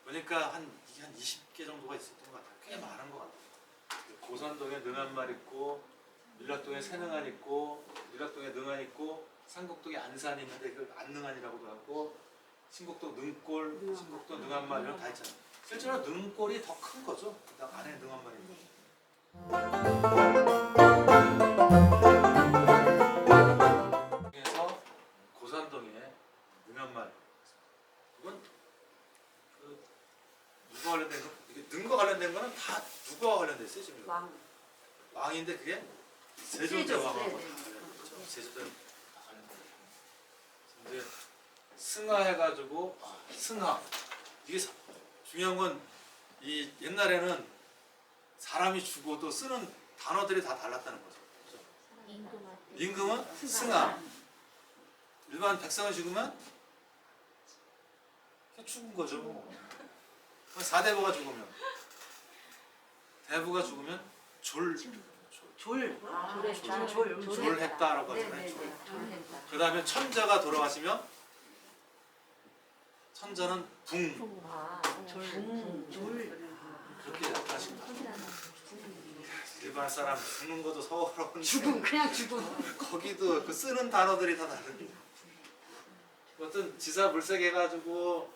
보니까 이게 한 20개 정도가 있었던 것 같아요. 꽤 많은 것 같아요. 고산동에 능한말 있고, 밀락동에 새능안 있고, 밀락동에 능안 있고, 상곡동에 안산이 있는데 그 안능안이라고도 하고, 신곡동 능골, 신곡동 능한말 이런 다 있잖아요. 실제로 능골이 더 큰 거죠. 그다음 안에 능한말이 있는 거죠. 그래서 고산동에 능한말, 이건 누가 관련된 거? 이게 능과 관련된 거는 다 누구와 관련돼 있어요 지금? 왕인데 그게 세조대 왕하고 다 관련됐죠. 세조대 다 관련돼. 근데 승하해가지고 승하 이게 중요한 건 이 옛날에는 사람이 죽어도 쓰는 단어들이 다 달랐다는 거죠. 그렇죠? 임금은 승하, 일반 백성을 죽으면 죽은 거죠. 사대부가 죽으면, 대부가 죽으면 졸했다라고 하잖아요. 그 다음에 천자가 돌아가시면 천자는 붕. 그렇게 나타나십니다. 일반 사람 죽는 것도 서러운데 그냥 죽음. 거기도 그 쓰는 단어들이 다 다릅니다. 어떤 지사 물색해가지고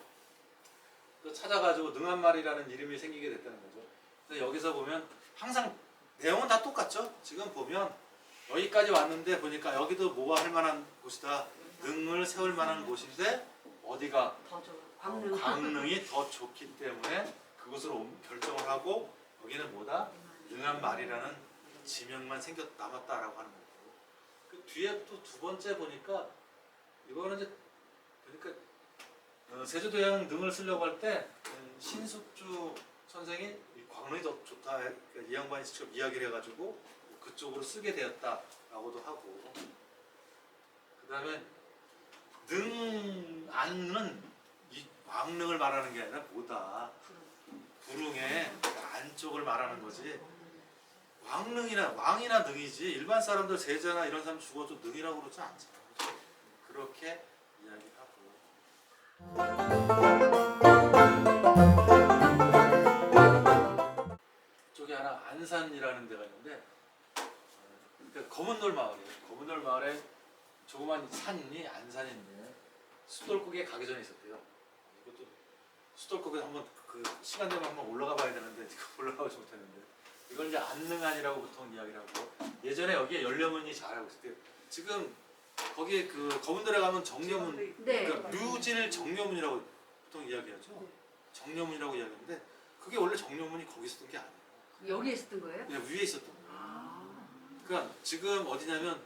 또 찾아가지고 능한말이라는 이름이 생기게 됐다는 거죠. 근데 여기서 보면 항상 내용은 다 똑같죠. 지금 보면 여기까지 왔는데 보니까 여기도 뭐가 할 만한 곳이다. 능을 세울 만한 곳인데 어디가 광릉이 더 좋기 때문에 그곳으로 결정을 하고 여기는 뭐다? 능한말이라는 지명만 남았다라고 하는 거고. 그 뒤에 또 두 번째 보니까 이거는 이제 그러니까 세조도양 능을 쓰려고 할 때 신숙주 선생이 광릉이 더 좋다 이 양반이 직접 이야기를 해가지고 그쪽으로 쓰게 되었다라고도 하고, 그 다음에 능안은 이 광릉을 말하는 게 아니라 뭐다? 구릉의 안쪽을 말하는 거지. 왕이나 능이지 일반 사람들 세자나 이런 사람 죽어도 능이라고 그러지 않잖아. 그렇게 이야기하고. 이쪽에 하나 안산이라는 데가 있는데 그러니까 검은돌 마을이에요. 검은돌 마을에 조그만 산이 안산인데 수돌국에 가기 전에 있었대요. 이것도 수돌국에 한번 그 시간 되면 한번 올라가 봐야 되는데 올라가지 못했는데 이걸 이제 안능안이라고 보통 이야기를 하고, 예전에 여기에 연려문이 잘하고 있을 때 지금 거기에 그 검은돌에 가면 정려문, 그러니까 묘질 정려문이라고 보통 이야기하죠. 정려문이라고 이야기하는데 그게 원래 정려문이 거기 있었던 게 아니에요. 여기에 있었던 거예요? 그냥 위에 있었던 거예요. 그러니까 지금 어디냐면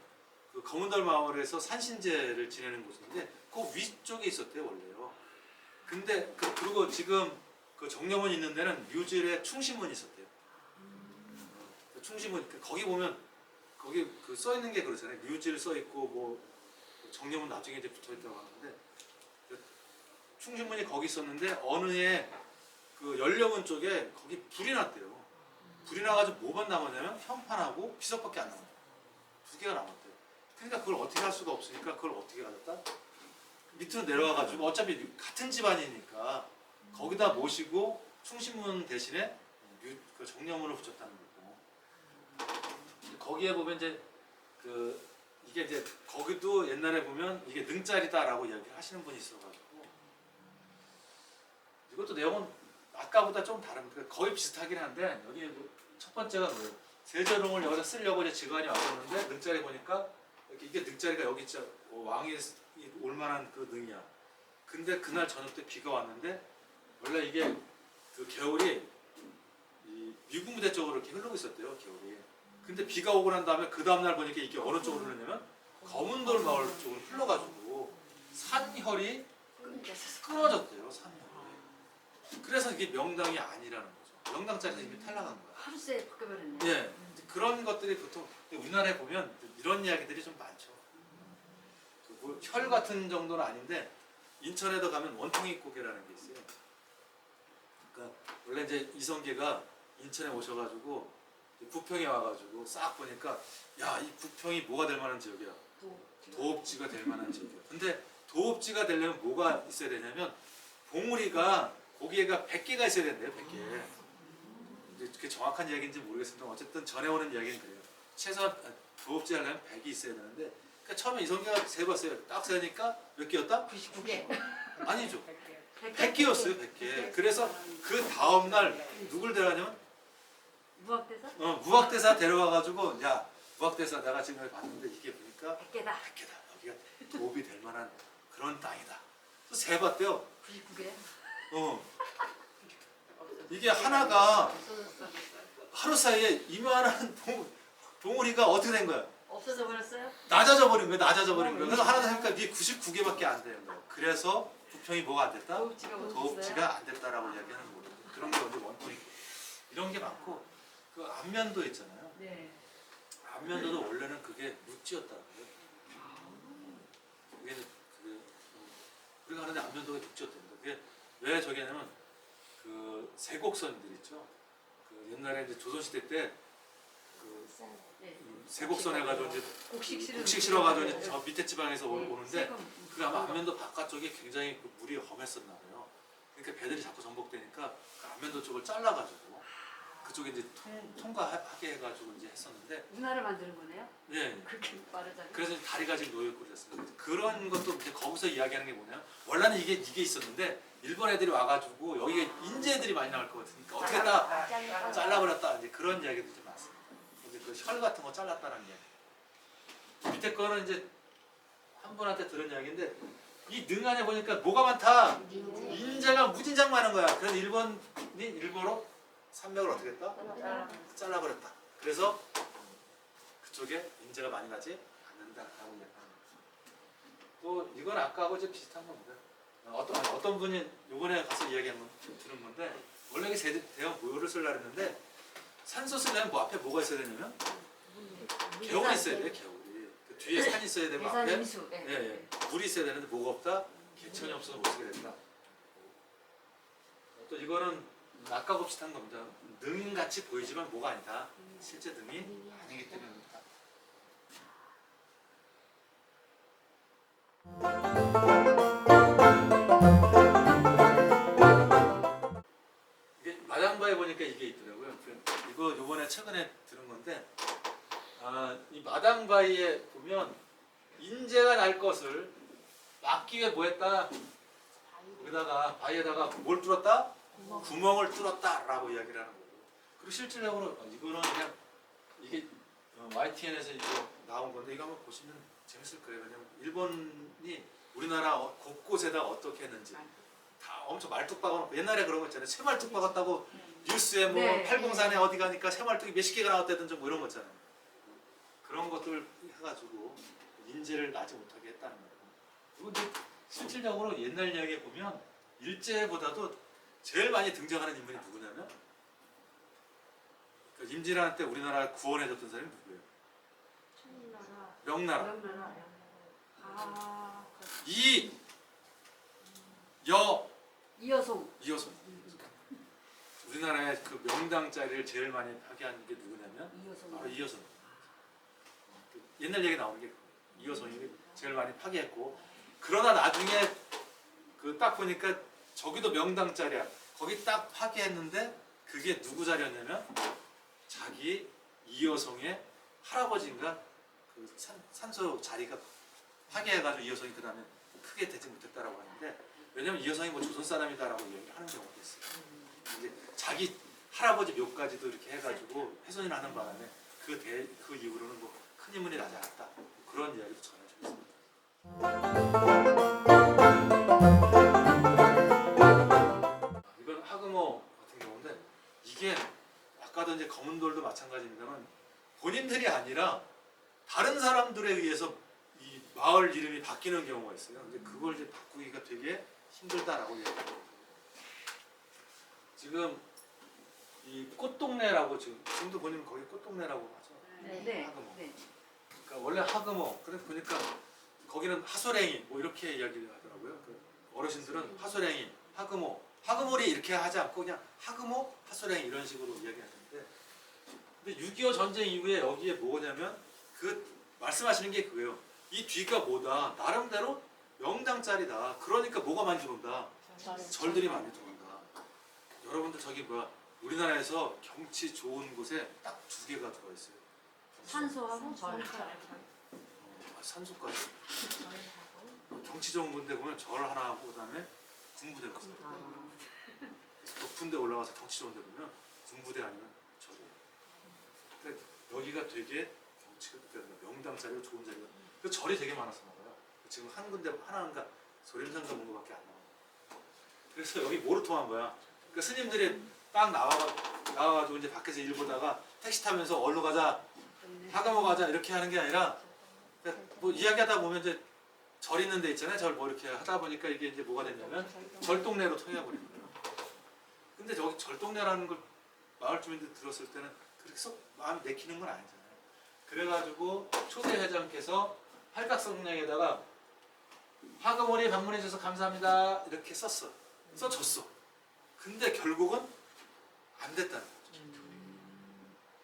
그 검은돌 마을에서 산신제를 지내는 곳인데 그 위쪽에 있었대요 원래요. 근데 그리고 지금 그 정려문 있는 데는 묘질에 충신문이 있었대요. 충신문 거기 보면 거기 그 써 있는 게 그렇잖아요. 묘질 써 있고 뭐 정려문 나중에 이제 붙어 있다고 하는데 충신문이 거기 있었는데 어느 해 그 연려문 쪽에 거기 불이 났대요. 불이 나가지고 뭐만 남았냐면 현판하고 비석밖에 안 남았대요. 두 개가 남았대요. 그러니까 그걸 어떻게 할 수가 없으니까 그걸 어떻게 가졌다? 밑으로 내려와가지고 어차피 같은 집안이니까 거기다 모시고 충신문 대신에 그 정려문을 붙였다는 거고. 거기에 보면 이제 이게 이제 거기도 옛날에 보면 이게 능짜리다라고 이야기를 하시는 분이 있어가지고 이것도 내용은 아까보다 좀 다릅니다. 거의 비슷하긴 한데 여기 첫 번째가 뭐예요? 세조롱을 여기다 쓰려고 이제 직관이 왔었는데 능짜리 보니까 이게 능짜리가 여기 진짜 왕이 올만한 그 능이야. 근데 그날 저녁 때 비가 왔는데 원래 이게 그 겨울이 이 미군부대 쪽으로 이렇게 흐르고 있었대요. 겨울이. 근데 비가 오고 난 다음에 그 다음날 보니까 이게 어느 쪽으로 흐르냐면 검은돌 마을 쪽으로 흘러가지고 산혈이 끊어졌대요. 산혈이. 그래서 이게 명당이 아니라는 거죠. 명당짜리 이미 탈락한 거야. 하루새 바뀌어버렸네. 예, 그런 것들이 보통 우리나라에 보면 이런 이야기들이 좀 많죠. 혈 같은 정도는 아닌데 인천에도 가면 원통익고개라는 게 있어요. 그러니까 원래 이제 이성계가 인천에 오셔가지고 부평에 와가지고 싹 보니까 야, 이 부평이 뭐가 될 만한 지역이야? 도읍지가 될 만한 지역이야. 근데 도읍지가 되려면 뭐가 있어야 되냐면 봉우리가 고기가 100개가 있어야 된대요. 100개. 이제 그게 정확한 이야기인지 모르겠습니다. 어쨌든 전해오는 이야기는 그래요. 최소한 부업지 하려면 100이 있어야 되는데 그러니까 처음에 이성계가 세봤어요. 딱 세니까 몇 개였다? 99개. 아니죠. 100개였어요. 100개. 그래서 그 다음날 누굴 데려가냐면 무학대사? 무학대사 데려와가지고 야 무학대사 내가 지금 여기 봤는데 이게 보니까 100개다. 100개다. 여기가 도읍이 될 만한 그런 땅이다. 그래서 세봤대요. 99개. 이게 하나가 하루 사이에 이만한 봉우리가 어떻게 된 거야? 없어져 버렸어요? 낮아져 버린 거야. 낮아져 버린 거야. 그래서 하나 하니까 이게 99개밖에 안 되는 거야. 그래서 부평이 뭐가 안 됐다? 도읍지가 못 됐어요? 도읍지가 안 됐다라고 이야기하는 거거든요. 그런 게 완전 원통이고 이런 게 많고 그 안면도 있잖아요. 네. 안면도도 원래는 그게 묵지였다고요. 그게 우리가 하는데 안면도가 묵지였답니다. 그게 왜 저기냐면 그 세곡선들 있죠. 그 옛날에 이제 조선시대 때 그 네. 세곡선 해가지고 이제 곡식 실어가지고 이제 저 밑에 지방에서 네. 오는데 그 아마 안면도 바깥쪽이 굉장히 그 물이 험했었나 봐요. 그러니까 배들이 자꾸 전복되니까 그 안면도 쪽을 잘라가지고 그쪽에 이제 통과하게 해가지고 이제 했었는데 문화를 만드는 거네요? 예. 그렇게 말하자면. 그래서 이제 다리가 지금 놓여있고 그랬습니다. 그런 것도 이제 거기서 이야기하는 게 뭐냐면 원래는 이게 있었는데 일본 애들이 와가지고 여기에 인제 애들이 많이 나올 것 같으니까 어떻게 했다 잘라버렸다 이제 그런 이야기도 좀 많습니다. 이제 그 혈 같은 거 잘랐다는 이야기. 밑에 거는 이제 한 분한테 들은 이야기인데 이 능안에 보니까 뭐가 많다. 인자가 무진장 많은 거야. 그래서 일본이 일부러 산맥을 어떻게 했다? 잘라버렸다. 그래서 그쪽에 인재가 많이 가지 않는다라고 이야기합니다. 또 이건 아까하고 이제 비슷한 겁니다. 어떤 분이 이번에 가서 이야기한 건 들은 건데 원래 이게 대형 모요를 쓰려고 했는데 산소 쓰려면 뭐 앞에 뭐가 있어야 되냐면 개울이 있어야 돼. 개울이 그 뒤에 산이 있어야 되고 대산 앞에 임수. 네. 예, 물이 있어야 되는데 뭐가 없다. 개천이 없어서 못 쓰게 됐다. 또 이거는 아까하고 비슷한 겁니다. 능같이 보이지만 뭐가 아니다. 실제 능이 아니기 때문입니다. 이게 마당바에 보니까 이게 있더라고요. 이거 요번에 최근에 들은 건데 이 마당바위에 보면 인재가 날 것을 막기 위해 뭐 했다? 거기다가 바위에다가 뭘 뚫었다? 구멍을 뚫었다라고 이야기를 하는 거고. 그리고 실질적으로 이거는 그냥 이게 YTN에서 이거 나온 건데 이거 한번 보시면 재밌을 거예요. 왜냐면 일본이 우리나라 곳곳에다 어떻게 했는지 다 엄청 말뚝 박아놓고 옛날에 그런 거 있잖아요. 새말뚝 박았다고 뉴스에 뭐 네. 팔공산에 어디 가니까 새말뚝이 몇십 개가 나왔다든지 뭐 이런 거 있잖아요. 그런 것들 해가지고 인재를 나지 못하게 했다는 거예요. 그리고 근데 실질적으로 옛날 이야기에 보면 일제보다도 제일 많이 등장하는 인물이 누구냐면 그러니까 임진왜란 때 우리나라 구원해줬던 사람이 누구예요? 명나라. 명나라. 아. 이여송. 이여송. 우리나라의 그 명당짜리를 제일 많이 파괴한 게 누구냐면 이여송. 바로 이여송. 옛날 얘기 나오는 게 그거예요. 이여송이 제일 많이 파괴했고 그러나 나중에 그 딱 보니까 저기도 명당짜리야. 거기 딱 파괴했는데 그게 누구 자리였냐면 자기 이여송의 할아버지인가 그 산소 자리가 파괴해가지고 이여송이 그 다음에 크게 되지 못했다라고 하는데 왜냐면 이여송이 뭐 조선 사람이다라고 얘기하는 경우가 있어요. 이제 자기 할아버지 묘까지도 이렇게 해가지고 훼손이 나는 바람에 그 이후로는 뭐 큰 인물이 나지 않았다 그런 이야기도 전해지고 있습니다. 이건 하금호 같은 경우인데 이게 아까도 이제 검은돌도 마찬가지입니다만 본인들이 아니라 다른 사람들에 의해서 이 마을 이름이 바뀌는 경우가 있어요. 근데 그걸 이제 바꾸기가 되게 힘들다라고 얘기해요. 지금 이 꽃동네라고 지금도 보면 거기 꽃동네라고 하죠. 네. 하금호. 네. 그러니까 원래 하금호. 그래서 보니까 거기는 하소랭이 뭐 이렇게 이야기를 하더라고요. 그 어르신들은 하소랭이, 하금호, 하금호리 이렇게 하지 않고 그냥 하금호, 하소랭이 이런 식으로 이야기하는데 근데 6.25 전쟁 이후에 여기에 뭐냐면 그 말씀하시는 게 그거예요. 이 뒤가 뭐다. 나름대로 명당짜리다. 그러니까 뭐가 많이 들어온다. 절들이 많이 들어온다. 여러분들 저기 뭐야 우리나라에서 경치 좋은 곳에 딱 두 개가 들어가 있어요. 산소하고 절. 산소까지. 경치 좋은 곳에 보면 절 하나 하고 그다음에 군부대가 있어요. 아. 높은 데 올라가서 경치 좋은 데 보면 군부대 아니면 절이에요. 근데 여기가 되게 경치가 명당 자리가 좋은 자리가. 그 절이 되게 많았었나 봐요. 지금 한 군데 하나인가 소림산 정도밖에 안 나와요. 그래서 여기 뭐로 통한 거야? 그러니까 스님들이 딱 나와가지고 이제 밖에서 일 보다가 택시 타면서 어디로 가자, 하가모 가자 이렇게 하는 게 아니라 그러니까 뭐 이야기하다 보면 이제 절 있는 데 있잖아요. 절 뭐 이렇게 하다 보니까 이게 이제 뭐가 됐냐면 절동네로 통해버린 거예요. 근데 저기 절동네라는 걸 마을 주민들 들었을 때는 그렇게 썩 마음이 내키는 건 아니잖아요. 그래가지고 초대 회장께서 팔각성령에다가 하금원이 방문해 주셔서 감사합니다 이렇게 써줬어. 근데 결국은 안 됐다는 거죠.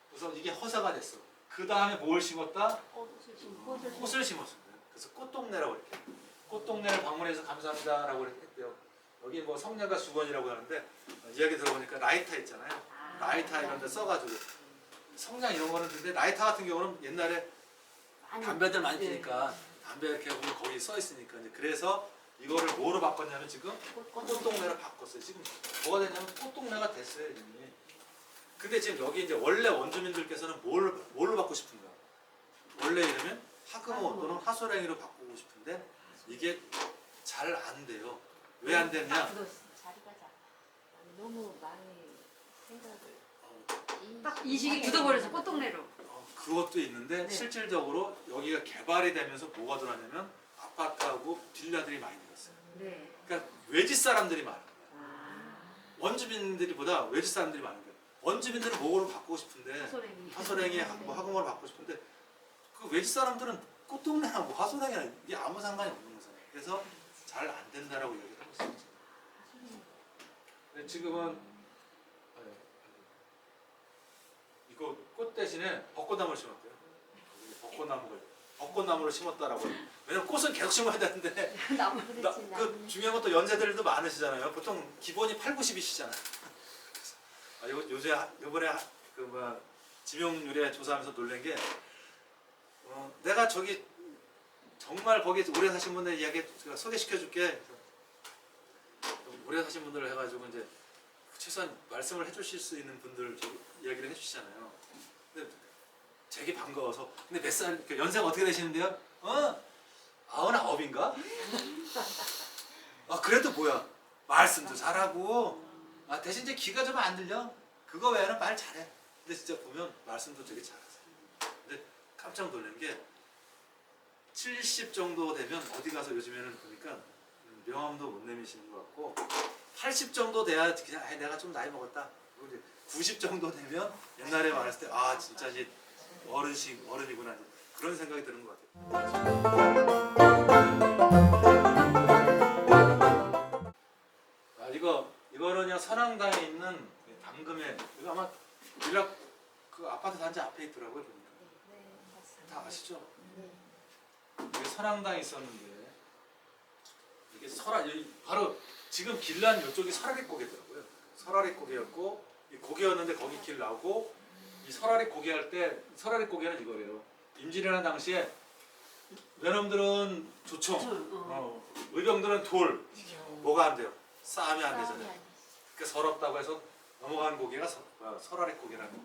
그래서 이게 허사가 됐어. 그 다음에 뭘 심었다? 꽃을 심었습니다. 그래서 꽃동네라고 이렇게 꽃동네를 방문해서 감사합니다라고 했대요. 여기 뭐 성녀가 주건이라고 하는데 이야기 들어보니까 라이타 있잖아요. 라이타 이런 데 써가지고 성냥 이런 거는 근데 라이타 같은 경우는 옛날에 담배들 많이 피니까 담배 이렇게 보면 거기 써 있으니까 이제 그래서 이거를 뭐로 바꿨냐면 지금 꽃동네로 바꿨어요. 지금 뭐가 됐냐면 꽃동네가 됐어요 이미. 근데 지금 여기 이제 원래 원주민들께서는 뭘로 바꾸고 싶은가? 원래 이러면 하금호 또는 하소랭이로 바꾸고 싶은데 이게 잘 안 돼요. 왜 안 됐냐? 자리가 작아. 너무 많이 생각을 딱 인식이 굳어버려서 꽃동네로. 그것도 있는데 네. 실질적으로 여기가 개발이 되면서 뭐가 들어왔냐면 아파트하고 빌라들이 많이 들었어요. 네. 그러니까 외지 사람들이 많은 거예요. 원주민들이보다 외지 사람들이 많은 거예요. 원주민들은 뭐로 바꾸고 싶은데 하소랭이 뭐 하금호로 바꾸고 싶은데 그 외지 사람들은 꽃동네나 뭐 하소랭이나 이게 아무 상관이 없는 거잖아요. 그래서 잘 안 된다라고 얘기를 하고 있어요. 근데 지금은 이거 꽃 대신에 벚꽃나무를 심었대요. 벚꽃나무를 심었다라고. 왜냐면 꽃은 계속 심어야 되는데 그 중요한 것도 연세들도 많으시잖아요. 보통 기본이 8, 90이시잖아요. 요번에 그 뭐 지명률에 조사하면서 놀란 게 내가 저기 정말 거기 오래 사신 분들 이야기 소개시켜줄게. 오래 사신 분들을 해가지고 이제 최소한 말씀을 해주실 수 있는 분들 이야기를 해주시잖아요. 근데 되게 반가워서 근데 몇 살 연세가 어떻게 되시는데요? 99인가? 그래도 뭐야 말씀도 잘하고 대신 이제 귀가 좀 안 들려. 그거 외에는 말 잘해. 근데 진짜 보면 말씀도 되게 잘하세요. 근데 깜짝 놀란 게 70 정도 되면 어디 가서 요즘에는 보니까 명함도 못 내미시는 것 같고 80 정도 돼야 그냥 내가 좀 나이 먹었다. 그리고 이제 90 정도 되면 옛날에 말했을 때 진짜 이제 어른이구나 이제 그런 생각이 드는 것 같아요. 이거는 그냥 선앙당에 있는 당금에 이거 아마 빌라 그 아파트 단지 앞에 있더라고요 보니까. 다 아시죠? 이게 선앙당에 있었는데 이게 여기 바로 지금 길란 이쪽이 설아리 고개더라고요. 설아리 고개였고 이 고개였는데 거기 길 나오고 이 설아리 고개 할 때 설아리 고개는 이거예요. 임진왜란 당시에 외놈들은 조총, 의병들은 돌, 뭐가 안 돼요? 싸움이 안 되잖아요. 그러니까 서럽다고 해서 넘어간 고개가 설아리 고개라는 거.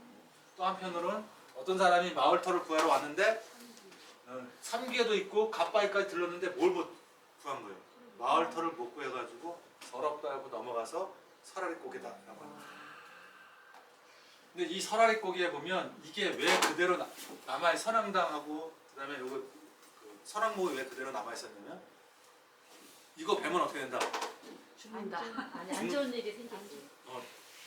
또 한편으로는 어떤 사람이 마을터를 구하러 왔는데 삼계도 있고 갓바위까지 들렀는데 뭘 못 구한 거예요? 마을터를 못 구해가지고 서럽다고 넘어가서 설아리 고개다라고 합니다. 근데 이 설아리 고개에 보면 이게 왜 그대로 남아 선앙당하고 그다음에 요거 그 선앙목이 왜 그대로 남아 있었냐면 이거 뵈면 어떻게 된다? 죽는다. 아니 안 좋은 일이 생겼지.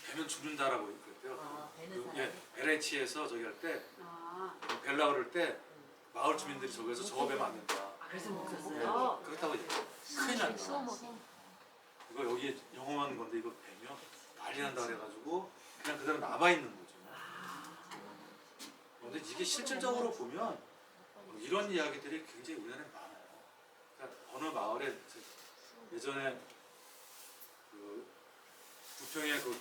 뵈면 죽는다라고 그랬대요. 배는 사람. LH에서 저기 할 때 벨라 그럴 때 마을 주민들이 저기서 저거 뵈면 안 된다. 그래서 못 네, 갔어요. 그렇다고 이제 큰일 난다. 수어먹이. 이거 여기 영험한 건데 이거 뵈면 난리 난다 그래가지고 그냥 그대로 남아 있는 거죠. 근데 이게 실질적으로 보면 이런 이야기들이 굉장히 우리나라에 많아요. 그러니까 어느 마을에 예전에 그 부평에 그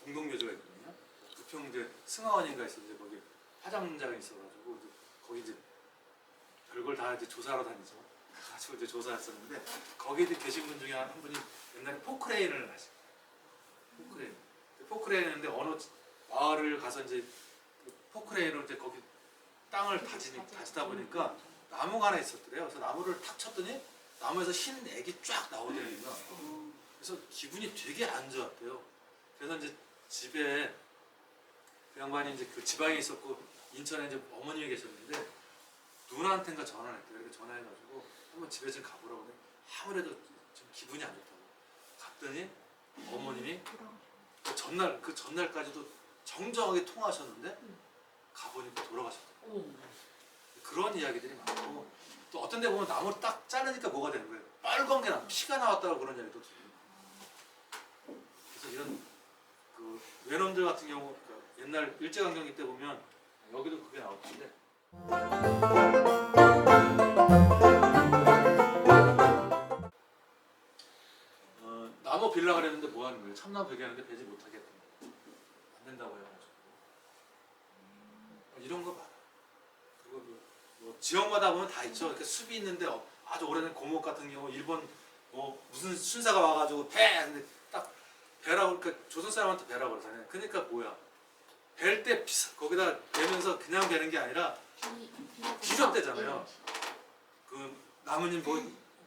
공동묘지가 있거든요. 부평 이제 승하원인가 있어 이제 거기 화장장이 있어가지고 이제 거기 이제 별걸 다 이제 조사하러 다니죠. 가지고 이제 조사했었는데 거기 이제 계신 분 중에 한 분이 옛날에 포크레인을 하시. 포크레인 했는데 어느 마을을 가서 이제 포크레인으로 이제 거기 땅을 다지다 보니까 나무가 하나 있었더래요. 그래서 나무를 탁 쳤더니 나무에서 흰 액이 쫙 나오더라고요. 그래서 기분이 되게 안 좋았대요. 그래서 이제 집에 그 양반이 이제 그 지방에 있었고 인천에 이제 어머님이 계셨는데 누나한테인가 전화를 했대요. 이렇게 전화해가지고 한번 집에 좀 가보라고 했는데 아무래도 좀 기분이 안 좋다고. 갔더니 어머님이 그 전날까지도 정정하게 통화하셨는데 가보니까 돌아가셨더라고요. 그런 이야기들이 많고 또 어떤 데 보면 나무를 딱 자르니까 뭐가 되는 거예요. 빨간 게 피가 나왔다고 그런 이야기도 들어요. 그래서 이런 그 외놈들 같은 경우 그러니까 옛날 일제강점기 때 보면 여기도 그게 나올 텐데 나무 빌라 그랬는데 뭐 하는 거예요? 참나무 베개하는데 베지 못하게 했던 거예요. 안 된다고 해가지고 이런 거 봐라. 그리고 뭐 지역마다 보면 다 있죠. 이렇게 숲이 있는데 아주 오래된 고목 같은 경우 일본 뭐 무슨 순사가 와가지고 배 근데 딱 배라고 그러니까 조선 사람한테 배라고 그러잖아요. 그러니까 뭐야? 벨 때 거기다 베면서 그냥 베는 게 아니라 비좁대잖아요. 그 나무님 뭐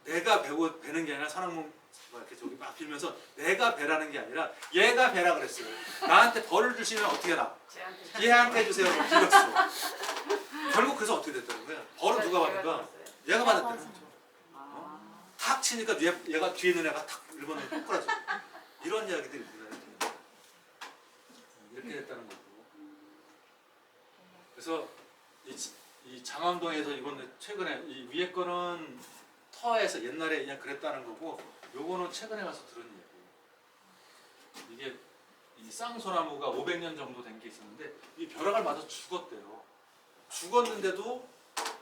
내가 베고 베는 게 아니라 사람은 이렇게 저기 막 빌면서 내가 베라는 게 아니라 얘가 베라 그랬어요. 나한테 벌을 주시면 어떻게 하나? 얘한테 주세요. 빌었어. 결국 그래서 어떻게 됐다는 거야? 벌은 누가 받는가? 얘가 받았다는 거죠. 탁 치니까 얘가 뒤에 있는 애가 탁 일본을 꼬꾸라져. 이런 이야기들이 있거든요. 이렇게 됐다는 거고. 그래서 이 장암동에서 이번 최근에 이 위에 거는 터에서 옛날에 그냥 그랬다는 거고 요거는 최근에 가서 들은 얘기예요. 이게 이 쌍소나무가 500년 정도 된 게 있었는데 이 벼락을 맞아 죽었대요. 죽었는데도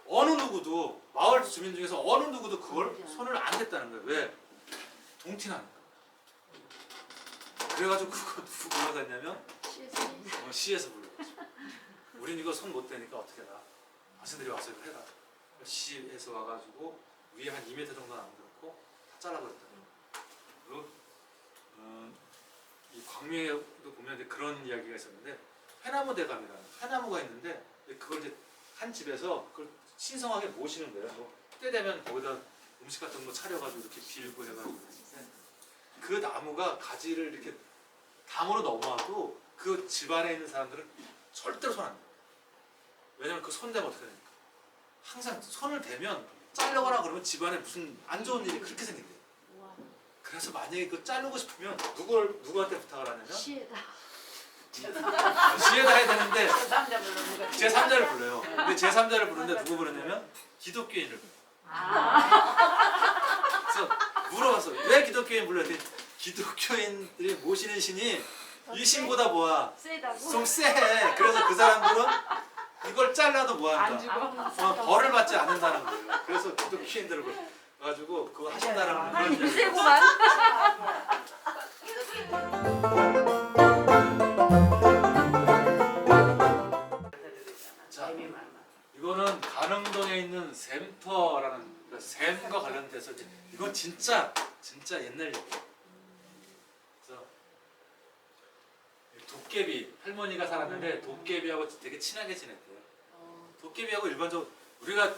어느 누구도 마을 주민 중에서 어느 누구도 그걸 손을 안 댔다는 거예요. 왜? 동티나니까. 그래가지고 그거 누구 불러다녔냐면 시에서 불렀죠. 우린 이거 손 못 대니까 어떻게 해라. 자신들이 와서 이거 해라. 시에서 와가지고 위에 한 2m 정도 나무 들었고 다 잘라버렸다. 그리고 이 광명에도 보면 이제 그런 이야기가 있었는데 회나무 대감이라는 회나무가 있는데 그걸 이제 한 집에서 그걸 신성하게 모시는 거예요. 뭐 때 되면 거기다 음식 같은 거 차려가지고 이렇게 빌고 해가지고 그 나무가 가지를 이렇게 담으로 넘어와도 그 집안에 있는 사람들은 절대로 손 안 대요. 왜냐면 그 손 대면 어떻게 되니까 항상 손을 대면 잘려거나 그러면 집안에 무슨 안 좋은 일이 그렇게 생긴대요. 그래서 만약에 그 자르고 싶으면 누구한테 부탁을 하냐면 시에다. 시에다 해야 되는데 제3자를 불러요. 근데 제3자를 부르는데 누구 부르냐면 기독교인을 불러요. 그래서 물어봤어. 왜 기독교인 불러야 돼? 기독교인들이 모시는 신이 이 신보다 뭐야? 좀 세. 그래서 그 사람들은 이걸 잘라도 뭐한다? 벌을 받지 않는다는 거예요. 그래서 기독교인들을 가지고 그거 하신다는 그런 얘기. 세고만. 자, 이거는 가능동에 있는 샘터라는 그러니까 샘과 관련돼서 이건 진짜 옛날 얘기예요. 그래서 도깨비 할머니가 살았는데 도깨비하고 되게 친하게 지냈대요. 도깨비하고 일반적으로 우리가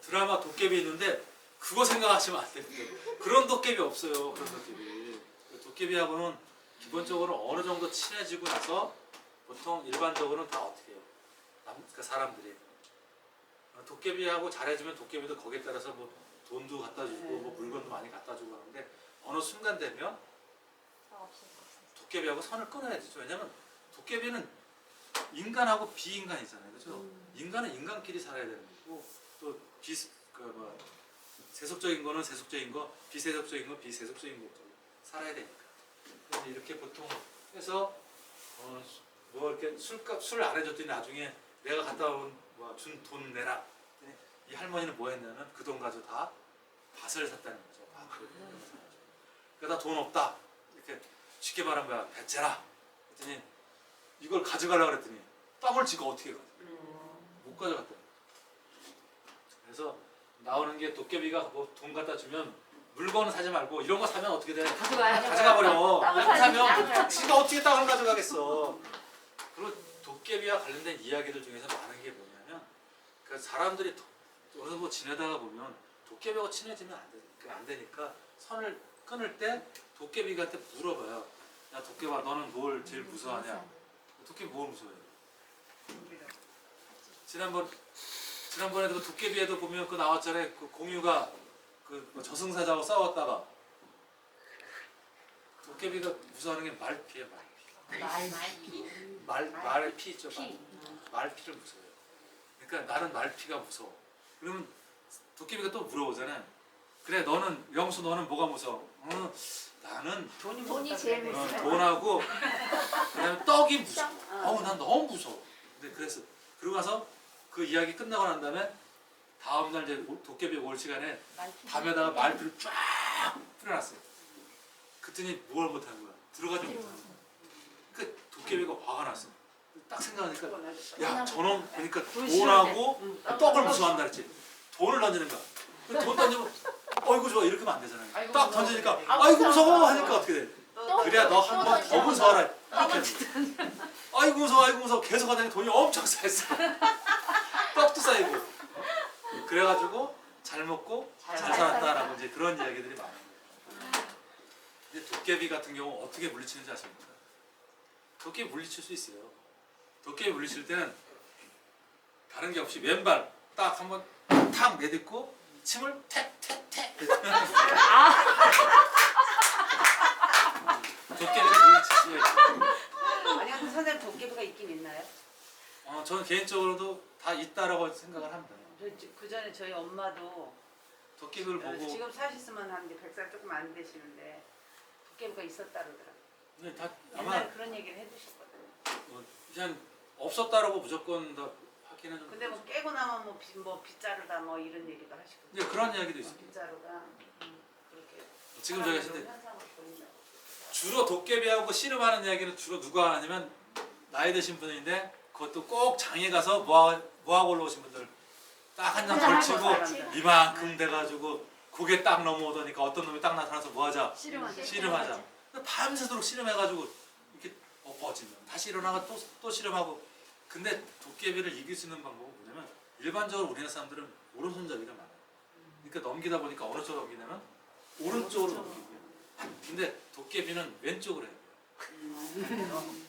드라마 도깨비 있는데 그거 생각하시면 안 됩니다. 그런 도깨비 없어요. 그런 도깨비. 도깨비하고는 기본적으로 어느 정도 친해지고 나서 보통 일반적으로는 다 어떻게 해요? 그러니까 사람들이 도깨비하고 잘해주면 도깨비도 거기에 따라서 뭐 돈도 갖다 주고 뭐 물건도 많이 갖다 주고 하는데 어느 순간 되면 도깨비하고 선을 끊어야 되죠. 왜냐면 도깨비는 인간하고 비인간이잖아요. 그렇죠? 인간은 인간끼리 살아야 되는 거고 또 세속적인 거는 세속적인 거, 비세속적인 건 비세속적인 거로 살아야 되니까. 그래서 이렇게 보통 해서 뭐 이렇게 술 안 해줬더니 나중에 내가 갔다 온 준 돈 내라. 이 할머니는 뭐 했냐면 그 돈 가지고 다 밭을 샀다는 거죠. 그러다 돈 없다. 이렇게 쉽게 말하면 배째라. 그랬더니 이걸 가져가려고 그랬더니 떡을 지가 어떻게 가? 못 가져갔다. 그래서 나오는 게 도깨비가 뭐 돈 갖다 주면 물건은 사지 말고 이런 거 사면 어떻게 돼? 가져가요. 가져가 버려. 떡을 안 사면 사야지. 지가 어떻게 떡을 가져가겠어. 그리고 도깨비와 관련된 이야기들 중에서 많은 게 뭐냐면 그 사람들이 어느 뭐 지내다가 보면 도깨비하고 친해지면 안 되니까 선을 끊을 때 도깨비한테 물어봐요. 야 도깨비야 너는 뭘 제일 무서워하냐? 도깨비 뭘 무서워해? 지난번에도 그 도깨비에도 보면 그 나왔잖아요. 그 공유가 그 저승사자하고 싸웠다가 도깨비가 무서워하는 게 말피예요. 말피 있죠. 말피를 무서워해요. 그러니까 나는 말피가 무서워. 그러면 도깨비가 또 물어보잖아요. 그래 너는 영수 너는 뭐가 무서워? 나는 돈이 제일 무서워. 돈하고 그다음에 떡이 무서워. 난 너무 무서워. 근데 그래서 그러고 나서 그 이야기 끝나고 난 다음에 다음 날 이제 도깨비 올 시간에 담에다가 말피를 쫙 뿌려놨어요. 그랬더니 뭘 못한 거야? 들어가지 못한 거야. 그 도깨비가 화가 났어. 딱 생각하니까 야 저놈 보니까 돈하고 떡을 무서워한다 그랬지. 돈을 던지는 거야. 돈 던지면 어이구 좋아 이렇게 하면 안 되잖아요. 딱 던지니까 아이고 무서워 하니까 어떻게 돼? 그래야 너 한 번 더 무서워라 이렇게 하는 거야. 아이고 무서워 계속 하더니 돈이 엄청 쌓였어. 떡도 쌓이고. 그래가지고 잘 먹고 잘 살았다라고 이제 그런 이야기들이 많아요. 근데 도깨비 같은 경우 어떻게 물리치는지 아십니까? 도깨비 물리칠 수 있어요. 도깨비 물리칠 때는 다른 게 없이 왼발 딱 한번 탁 내딛고 침을 택택택 도깨비를 물리칠 수가 있어요. 아니 근데 선생님 도깨비가 있긴 있나요? 저는 개인적으로도 다 있다라고 생각을 합니다. 그 전에 저희 엄마도 도깨비를 보고 지금 사셨으면 하는데 100살 조금 안 되시는데 도깨비가 있었다 그러더라고요. 근데 다 아마 옛날에 그런 얘기를 해주셨거든요. 그냥 없었다라고 무조건 다 하기는 좀. 근데 뭐 깨고 나면 뭐 빗자루다 뭐 이런 얘기도 하시고. 근데 그런 이야기도 있어요. 빗자루가 그렇게. 지금 저희가 근데 현상을 보인다고. 주로 도깨비하고 씨름하는 이야기는 주로 누가 하냐면 나이 드신 분인데 그것도 꼭 장에 가서 뭐하고 올라오신 분들 딱 한 장 걸치고 이만큼 돼가지고 고개 딱 넘어오더니까 어떤 놈이 딱 나타나서 뭐하자 씨름하자. 밤새도록 씨름해가지고 이렇게 엎어지면 다시 일어나가 또 씨름하고. 근데 도깨비를 이길 수 있는 방법은 뭐냐면 일반적으로 우리나라 사람들은 오른손잡이가 많아요. 그러니까 넘기다 보니까 어느 쪽으로 넘기냐면 오른쪽으로 넘기고요. 근데 도깨비는 왼쪽으로 해요.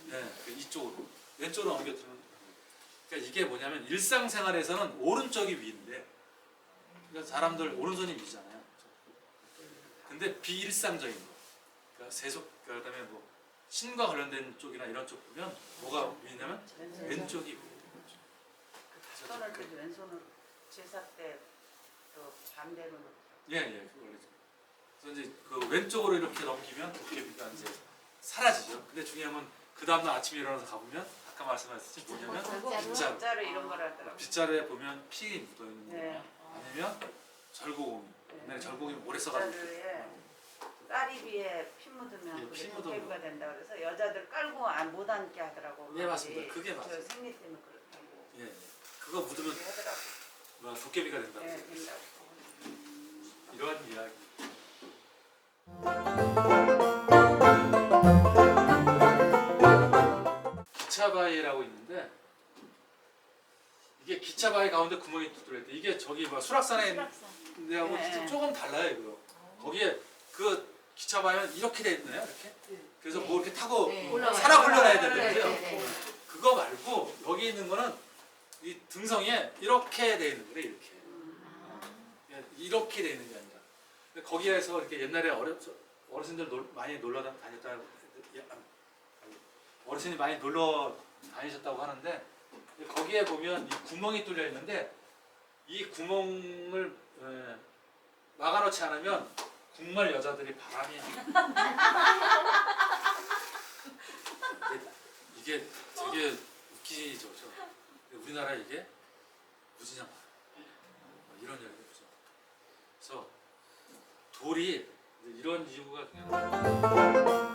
네, 이쪽으로 왼쪽으로 넘겨주면. 그러니까 이게 뭐냐면 일상생활에서는 오른쪽이 위인데, 그러니까 사람들 오른손이 위잖아요. 근데 비일상적인 거, 그러니까 세속, 그다음에 뭐 신과 관련된 쪽이나 이런 쪽 보면 뭐가 위냐면 왼쪽이 위예요. 손을 들고 왼손으로 제사 때 또 반대로. 예, 그걸로죠. 그래서 이제 그 왼쪽으로 이렇게 넘기면 도깨비가 이제 사라지죠. 근데 중요한 건 그 다음날 아침에 일어나서 가보면 아까 말씀하셨듯이 뭐냐면 빗자루. 빗자루 이런 걸 하더라고요. 빗자루에 보면 피 묻어 있는 거, 네. 아니면 절고공이. 네. 옛날에 절고공이 오래 써가지고. 빗자루에 까리비에 피 묻으면 예, 그게 피 묻으면. 도깨비가 된다 그래서 여자들 깔고 못 앉게 하더라고. 예, 맞습니다. 그게 저 맞아요. 생리 때문에 그렇다고. 예, 그거 묻으면 그렇게 하더라고. 뭐 도깨비가 된다. 네, 된다고. 이런 이야기. 기차바위라고 있는데 이게 기차바위 가운데 구멍이 뚫려 있대. 이게 저기 뭐 수락산에 내하고 네. 조금 달라요 이거. 거기에 그 기차바위는 이렇게 돼 있나요? 이렇게? 그래서 뭐 이렇게 타고 네. 살아 올려놔야 네, 되는데요. 네, 네. 그거 말고 여기 있는 거는 이 등성이에 이렇게 돼 있는 거래. 이렇게. 이렇게 돼 있는 게 아니라. 근데 거기에서 이렇게 옛날에 어르신들 많이 놀러 다녔다. 어르신이 많이 놀러 다니셨다고 하는데 거기에 보면 이 구멍이 뚫려 있는데 이 구멍을 막아놓지 않으면 국말 여자들이 바람이 이게 되게 웃기죠. 우리나라 이게 무지장 이런 얘기를 보죠. 그래서 돌이 이런 이유가 그냥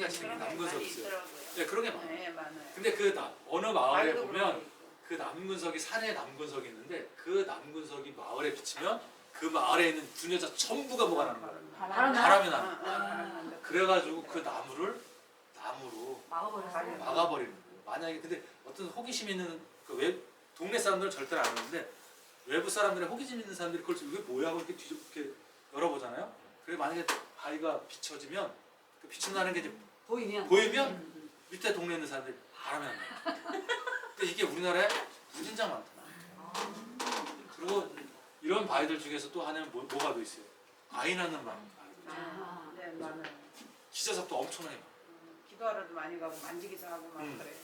크게 하시는 게 그런 게 남근석이 많이 있어요. 있더라고요. 네, 그런 게 많아요. 네, 많아요. 근데 그 어느 마을에 말도 보면 그런 게 있고. 그 남근석이 산에 남근석이 있는데 그 남근석이 마을에 비치면 그 마을에 있는 두녀자 전부가 뭐가 나는 거예요. 바람 나? 바람이 아, 나는 아, 거예요. 아, 아. 그래가지고 그 나무로 막아버렸어요. 막아버리는 거예요. 만약에 근데 어떤 호기심 있는 동네 사람들은 절대로 안 하는데 외부 사람들의 호기심 있는 사람들이 그걸 이게 뭐야 하고 이렇게 이렇게 열어보잖아요. 그래 만약에 바위가 비춰지면 그 빛이 나는 게 이제 보이면 밑에 동네에 있는 사람들이 바람이 안 나요. 근데 이게 우리나라에 무진장 많더라. 그리고 이런 바위들 중에서 또 하나는 뭐가 더 있어요? 아이 낳는 바위. 아, 네, 많아요. 기저석도 엄청나게 많아요. 기도하러도 많이 가고 만지기도 하고 막 그래.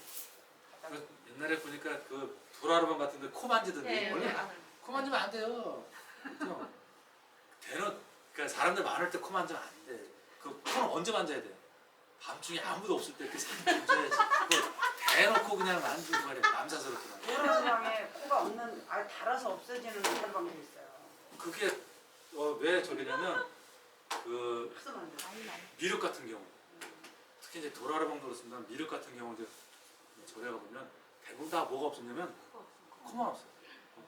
그래서 옛날에 보니까 그 도라르방 같은데 코 만지던데 네, 원래 네. 코 만지면 안 돼요. 그죠? 대놓 그러니까 사람들 많을 때 코 만지면 안 돼. 그 코는 언제 만져야 돼? 밤중에 아무도 없을 때 그 사람 만져야지. 그거 대놓고 그냥 만지고 말이야. 남사스럽게 말이야. 도라방에 코가 없는, 달아서 없어지는 도라방도 있어요. 그게 왜 저기냐면 그 흡수만 돼. 미륵 같은 경우 특히 이제 도라르방도 그렇습니다. 미륵 같은 경우 이제 절에 가보면 대부분 다 뭐가 없었냐면 코만 없어요.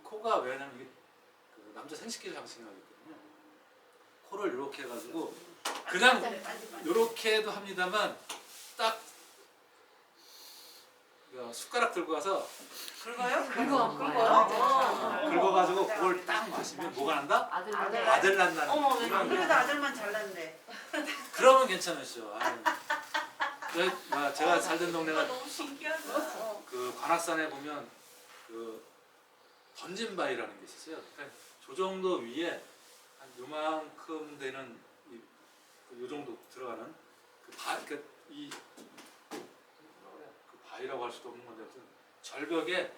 코가 왜냐면 이게 그 남자 생식기 장치가 있거든요. 코를 이렇게 해가지고 그냥 이렇게도 합니다만 딱 숟가락 들고 가서 긁어요? 긁어. 긁어가지고 그걸 딱 마시면 뭐가 난다? 아들 아들 난다는 어머, 왜 그런 그래도 아들만 잘났네. 그러면 괜찮으시죠. 제가 살던 동네가 너무 신기하다. 그 관악산에 보면 그 던진바위라는 게 있었어요. 그러니까 저 정도 위에 한 요만큼 되는 요 정도 들어가는 그 바위라고 할 수도 없는 건데 아무튼 절벽에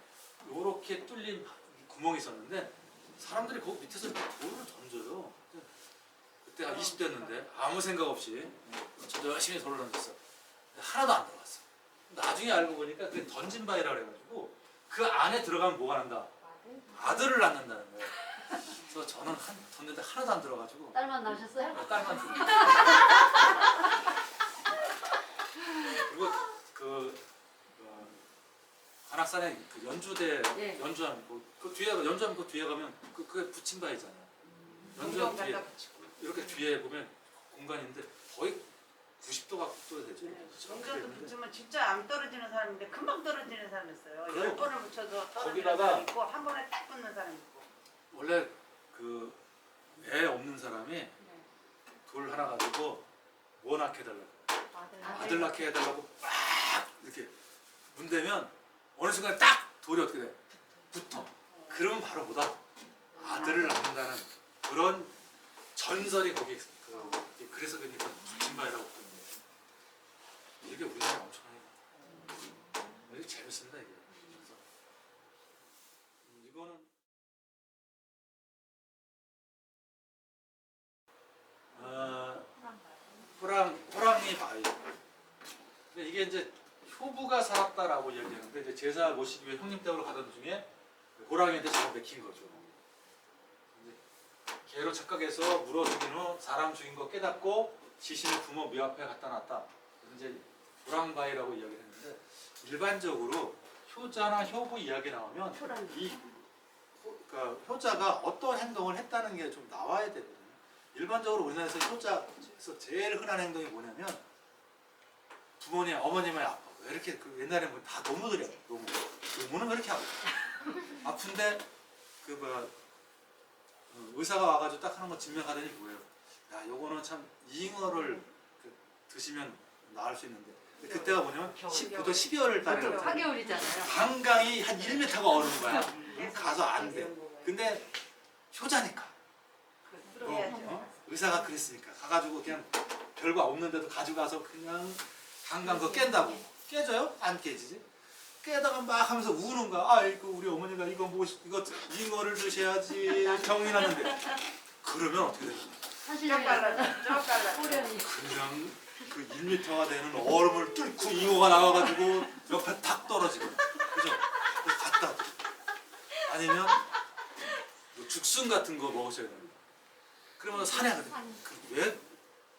요렇게 뚫린 구멍이 있었는데 사람들이 거기 밑에서 이렇게 돌을 던져요. 그때 한 20대였는데 아무 생각 없이 저도 열심히 돌을 던졌어. 근데 하나도 안 들어갔어. 나중에 알고 보니까 그게 던진 바위라 그래가지고 그 안에 들어가면 뭐가 난다? 아들을 낳는다는 거예요. 그래서 저는 던졌는데 하나도 안 들어가지고 딸만 나셨어요? 딸만 들어. 그리고 관악산에 그 연주대 예. 연주하면 그 뒤에 연주하면 그 뒤에 가면 그게 붙인 바위잖아요. 연주하면 뒤에 이렇게 뒤에 보면 공간인데 거의 90도가 90도가 되죠. 정전도 붙으면 진짜 안 떨어지는 사람인데 금방 떨어지는 사람 있어요. 그래요. 10번을 붙여도 떨어지는 거기다가 사람 있고 한 번에 딱 붙는 사람 있고. 원래 그 애 없는 사람이 돌 하나 가지고 뭐 낳게 해달라고 아들 낳게 해달라고 막 이렇게 문대면 어느 순간 딱 돌이 어떻게 돼? 붙어. 그러면 바로 보다 아들을 낳는다는 그런 전설이 거기 있어. 그래서 그러니까 붙임바위라고 부르는 거예요. 이게 우리나라에 엄청나게 많아요. 이게 재밌습니다 이게. 그래서 이거는 호랑이 바위. 근데 이게 이제 효부가 살았다라고 이야기하는데 이제 제사 모시기 위해 형님 댁으로 가던 중에 호랑이한테 잡아 맥힌 거죠. 이제 개로 착각해서 물어 죽인 후 사람 죽인 거 깨닫고 시신을 부모 묘 앞에 갖다 놨다. 이제 호랑바위라고 이야기했는데 일반적으로 효자나 효부 이야기 나오면 그러니까 효자가 어떤 행동을 했다는 게 좀 나와야 되거든요. 일반적으로 우리나라에서 효자에서 제일 흔한 행동이 뭐냐면 부모님, 어머님의 아파. 왜 이렇게 옛날에 다 노무들이야. 노무는 왜 이렇게 아파? 아픈데 의사가 와가지고 딱 하는 거 증명하더니 뭐예요? 야, 요거는 참 잉어를 드시면 나을 수 있는데 그때가 뭐냐면 보통 12월 달에 사개월이잖아요. 한강이 한 1m가 얼는 거야. 가서 안 돼. 근데 효자니까. 의사가 그랬으니까 가가지고 그냥 별거 없는데도 가져가서 그냥 한강 그거 깬다고. 깨져요? 안 깨지지. 깨다가 막 하면서 우는 거야. 아이고 우리 어머니가 이거 잉어를 드셔야지 병이 났는데. 그러면 어떻게 되냐? 사실 쪽 갈라. 호련이 그냥 그 1m가 되는 얼음을 뚫고 잉어가 나와가지고 옆에 탁 떨어지고. 그죠? 그래서 갔다. 아니면 뭐 죽순 같은 거 먹으셔야 됩니다. 그러면 산에 가거든. 왜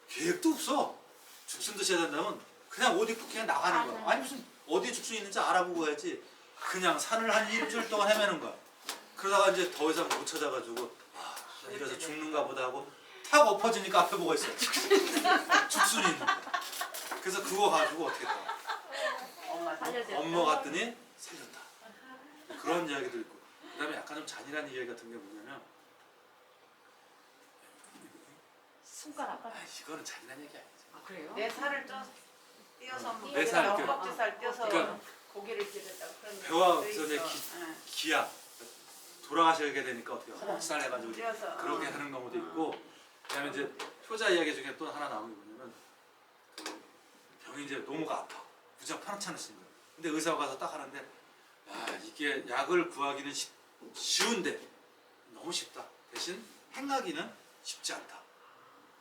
계획도 없어. 죽순 드셔야 된다면 그냥 옷 입고 그냥 나가는 거야. 아니 무슨 어디에 죽순이 있는지 알아보고 해야지. 그냥 산을 한 일주일 동안 헤매는 거야. 그러다가 이제 더 이상 못 찾아가지고 아, 이래서 죽는가 보다 하고 탁 엎어지니까 앞에 뭐가 있어. 죽순이 있는 거야. 그래서 그거 가지고 어떻게 돼? 엄마 갔더니 살렸다. 그런 이야기도 있고. 그다음에 약간 좀 잔인한 이야기 같은 게 뭐냐면 손가락. 이거는 잔인한 얘기 아니지. 아 그래요? 내 살을 띄어서 뭐 내 살, 헛박지살 띄어서 그러니까 고기를 찌르다 그런 배와 거 전에 있어. 기약 돌아가셔야 되니까 어떻게 헛살 해가지고 띄어서 그렇게 하는 경우도 있고. 그다음에 이제 효자 이야기 중에 또 하나 나오는 게 뭐냐면 그 병이 이제 노모가 아파. 무지하게 편찮지 않으신 거예요. 근데 의사가 가서 딱 하는데 야 이게 약을 구하기는 쉬운데 너무 쉽다. 대신 행하기는 쉽지 않다.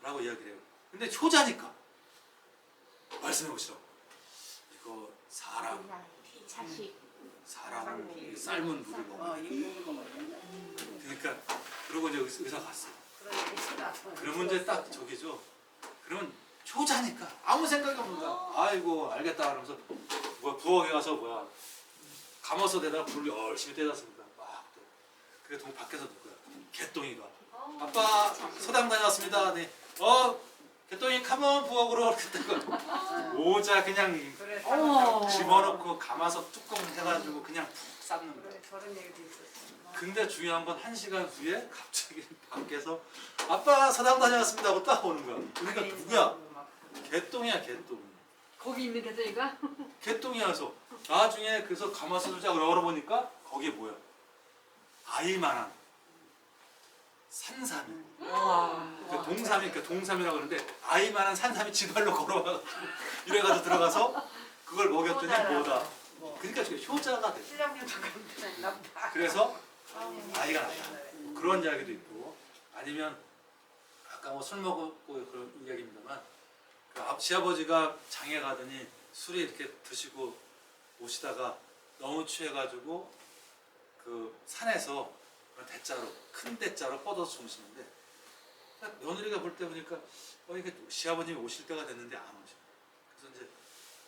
라고 이야기를 해요. 근데 효자니까 말씀해 보시라고. 이거 사람 자식. 사람을 삶은 물을 먹어. 이거 먹어야 된다. 그러니까 그러고 이제 의사 갔어. 그런 게 있어. 그러면 이제 딱 저기죠. 그러면 효자니까 아무 생각이 없는 거야. 아이고 알겠다 하면서 뭐야 부엌에 가서 뭐야 감아서 대다가 불을 열심히 떼놨습니다. 막 또. 그래 동 밖에서 누구야? 개똥이가 아빠 서당 다녀왔습니다. 네. 개똥이 카몬 부엌으로 그랬다가 오자 그냥 그래 어머. 집어넣고 감아서 뚜껑 해가지고 그냥 푹 삶는 거야. 그래 저런 얘기도 있었어. 근데 중요한 건 1시간 후에 갑자기 밖에서 아빠 서당 다녀왔습니다 하고 딱 오는 거야. 그러니까 누구야? 개똥이야 개똥. 거기 있는 개똥이가? 개똥이어서 나중에 그래서 가마솥을 쫙 열어보니까 거기에 뭐야? 아이만한 산삼이. 와. 그 동삼이, 그러니까 동삼이라고 그러는데 아이만한 산삼이 지발로 걸어와가지고 이래가지고 들어가서 그걸 먹였더니 뭐다. 그러니까 지금 효자가 돼. 실력님도 감탄했나 보다. 그래서 아이가 낳았다. 그런 이야기도 있고 아니면 아까 뭐 술 먹고 그런 이야기입니다만 그 시아버지가 장에 가더니 술이 이렇게 드시고 오시다가 너무 취해가지고 그 산에서 대자로 큰 대자로 뻗어서 주무시는데 며느리가 볼 때 보니까 이게 시아버님이 오실 때가 됐는데 안 오죠. 그래서 이제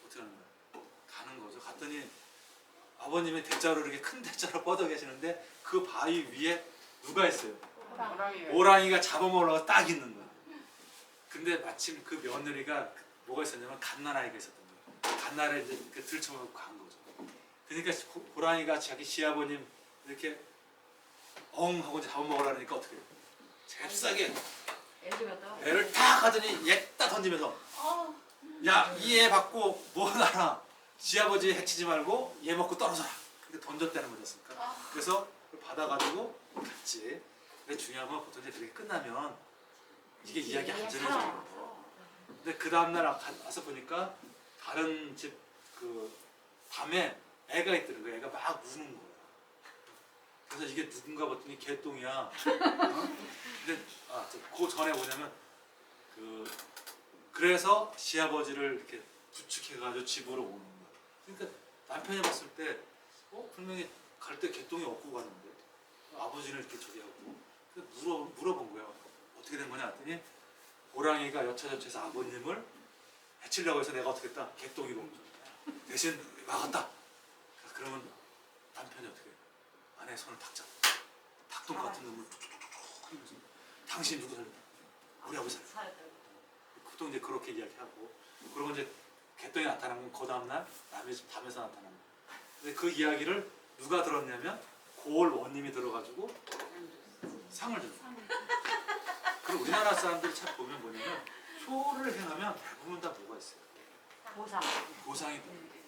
어떻게 하는 거야? 가는 거죠. 갔더니 아버님이 대자로 이렇게 큰 대자로 뻗어 계시는데 그 바위 위에 누가 있어요? 오랑이가 잡아먹으려고 딱 있는 거야. 근데 마침 그 며느리가 뭐가 있었냐면 갓난아이가 있었던 거야. 갓난아이를 이제 들쳐먹고 간 거죠. 그러니까 호랑이가 자기 시아버님 이렇게 엉 하고 이제 잡아먹으려니까 어떻게 해요? 잽싸게 애를 갖다가. 애를 탁 하더니 얘딱 던지면서 야 이 애 받고 뭐 하나 시아버지 해치지 말고 얘 먹고 떨어져라. 근데 던졌다는 거였으니까. 그래서 그걸 받아가지고 갔지. 근데 중요한 건 보통 이제 그렇게 끝나면 이게 이야기 안 전해져요. 근데 그 다음날 와서 보니까 다른 집 그 밤에 애가 있더라고. 애가 막 우는 거야. 그래서 이게 누군가 봤더니 개똥이야. 어? 근데 그 전에 뭐냐면 그래서 시아버지를 이렇게 부축해가지고 집으로 오는 거야. 그러니까 남편이 봤을 때 분명히 갈 때 개똥이 업고 갔는데 아버지는 이렇게 저기 하고 물어본 거야. 어떻게 된 거냐 했더니 호랑이가 여차저차해서 아버님을 해치려고 해서 내가 어떻게 했다? 개똥이로 대신 막았다. 그러면 남편이 어떻게 해? 아내 손을 탁 잡고 닭똥 같은 놈을 툭툭툭툭 하면서 당신 누구 살렸다? 우리 아버지 살렸다. 보통 이제 그렇게 이야기하고 그리고 이제 개똥이 나타나면 그 다음날 남의 집 담에서 나타나는 거야. 근데 그 이야기를 누가 들었냐면 고을 원님이 들어가지고 상을 주는 거야. 그리고 우리나라 사람들이 참 보면 뭐냐면 효를 행하면 대부분 다 뭐가 있어요? 보상. 보상이 있는 게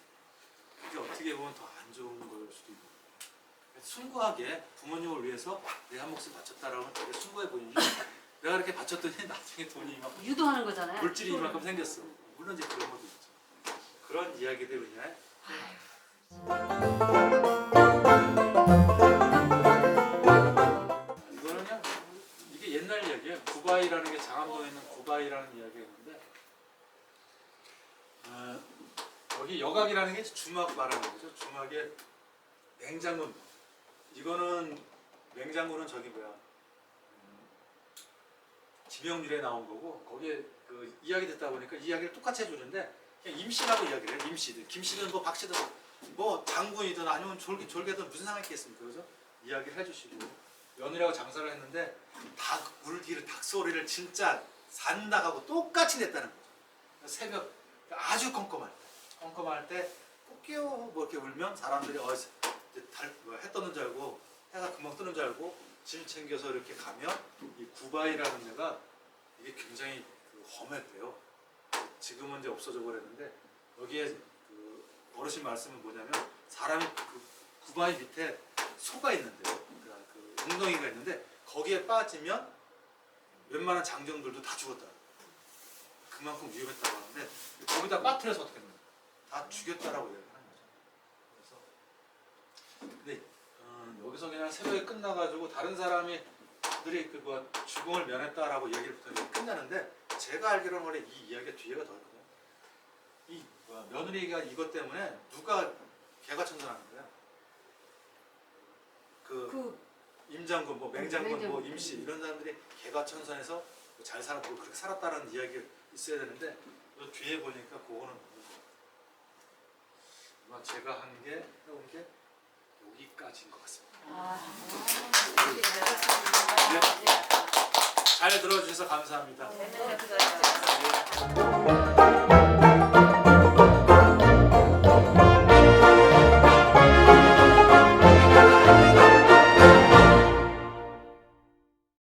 그게 어떻게 보면 더 안 좋은 걸 수도 있고 숭고하게 부모님을 위해서 내 한 몫을 바쳤다라고 하면 되게 숭고해 보이는데 내가 이렇게 바쳤더니 나중에 돈이 이만큼 유도하는 거잖아요. 물질이 이만큼 생겼어. 물론 이제 그런 것도 있죠. 그런 이야기들 그냥 이거는요 이게 옛날 이야기예요. 구바이라는 게 장암동에 있는 구바이라는 이야기가 있는데 여기 여각이라는 게 주막 말하는 거죠. 주막에 냉장고 이거는 냉장고는 저기 뭐야 지명률에 나온 거고 거기에 그 이야기 듣다 보니까 이야기를 똑같이 해주는데 그냥 임씨라고 이야기를 해요. 임씨든 김씨든 뭐 박씨든 뭐 장군이든 아니면 졸개든 무슨 상관이 있겠습니까? 그죠? 이야기를 해주시고 며느리하고 장사를 했는데 닭 울기를 닭 소리를 진짜 산닭하고 똑같이 냈다는 거죠. 새벽 아주 컴컴할 때 꽃게요 뭐 이렇게 울면 사람들이 해 떠는 줄 알고 해가 금방 뜨는 줄 알고 짐 챙겨서 이렇게 가면 이 구바이라는 데가 이게 굉장히 험했대요. 지금은 이제 없어져 버렸는데 여기에 그 어르신 말씀은 뭐냐면 사람이 그 구바이 밑에 소가 있는데요. 그 웅덩이가 있는데 거기에 빠지면 웬만한 장정들도 다 죽었다. 그만큼 위험했다고 하는데 거기다 빠뜨려서 어떻게 했나? 다 죽였다라고 얘기하는 거죠. 그래서 근데 여기서 그냥 새벽에 끝나가지고 다른 사람들이 죽음을 면했다라고 얘기를 부터 끝나는데 제가 알기로는 원래 이 이야기가 뒤에가 더 있거든요. 이 며느리가 이것 때문에 누가 개과천선하는 거야? 그 임장군, 뭐 맹장군, 뭐 임씨 이런 사람들이 개과천선해서 잘 살았고 그렇게 살았다는 이야기가 있어야 되는데 이 뒤에 보니까 그거는 아마 제가 해온 게 여기까지인 것 같습니다. 잘 들어주셔서 감사합니다. 네,